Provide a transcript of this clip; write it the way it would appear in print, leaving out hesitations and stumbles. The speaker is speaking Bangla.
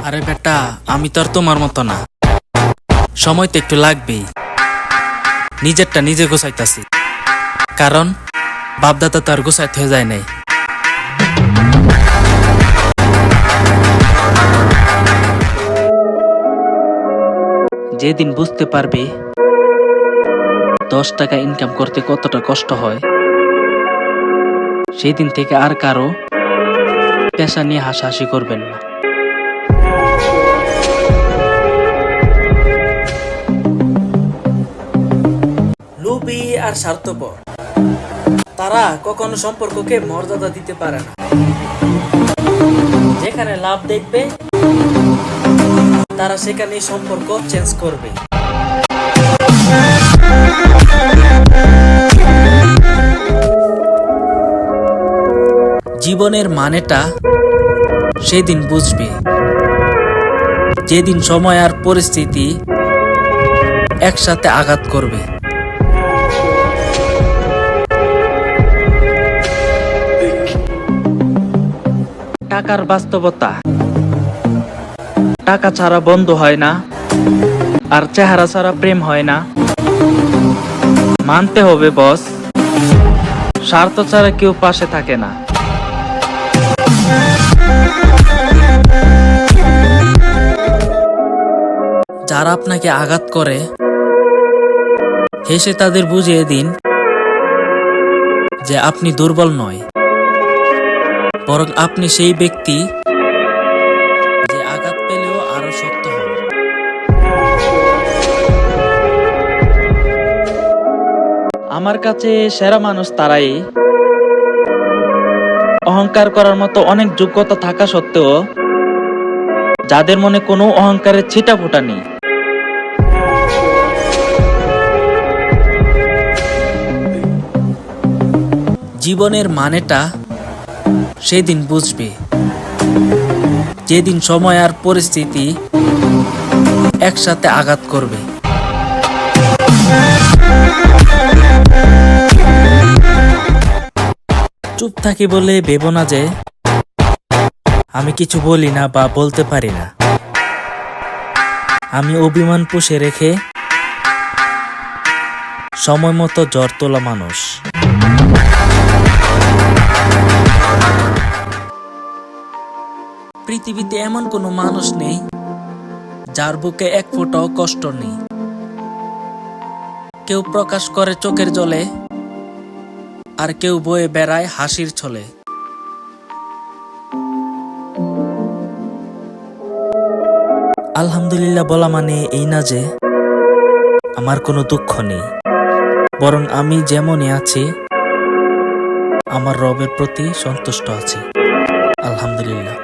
আরে বেটা, আমি তো আর তোমার মতো না। সময় তো একটু লাগবেই। নিজেরটা নিজে গোছাইতাছি, কারণ বাপদাদা তো আর গোছাইতে হয়ে যায় নাই। যেদিন বুঝতে পারবে 10 টাকা ইনকাম করতে কতটা কষ্ট হয়, সেই দিন থেকে আর কারো পেশা নিয়ে হাসাহাসি করবেন না। লোভী আর স্বার্থপর তারা কখনো সম্পর্ককে মর্যাদা দিতে পারে না। যেখানে লাভ দেখবে তারা সেখানেই সম্পর্ক চেঞ্জ করবে। জীবনের মানেটা সেদিন বুঝবে যেদিন সময় আর পরিস্থিতি একসাথে আঘাত করবে। টাকার বাস্তবতা, টাকা ছাড়া বন্ধু হয় না, আর চেহারা ছাড়া প্রেম হয় না। মানতে হবে বস, স্বার্থ ছাড়া কেউ পাশে থাকে না। যারা আপনাকে আঘাত করে হেসে তাদের বুঝিয়ে দিন যে আপনি দুর্বল নয়, বরং আপনি সেই ব্যক্তি যে আঘাত পেলেও আরো শক্ত হন। আমার কাছে সেরা মানুষ তারাই অহংকার করার মতো অনেক যোগ্যতা থাকা সত্ত্বেও যাদের মনে কোনো অহংকারের ছিটা ফোটা নেই। জীবনের মানেটা সেদিন বুঝবে যেদিন সময় আর পরিস্থিতি একসাথে আঘাত করবে। চুপ থাকি বলে ভেবো না যে আমি কিছু বলি না বা বলতে পারি না। আমি অভিমান পুষে রেখে সময় মতো জ্বর তোলা মানুষ। পৃথিবীতে এমন কোনো মানুষ নেই যার বুকে এক ফোঁটাও কষ্ট নেই। কেউ প্রকাশ করে চোখের জলে, আর কেউ বয়ে বেড়ায় হাসির ছলে। আলহামদুলিল্লাহ বলা মানে এই না যে আমার কোনো দুঃখ নেই, বরং আমি যেমনই আছি আমার রবের প্রতি সন্তুষ্ট আছি। আলহামদুলিল্লাহ।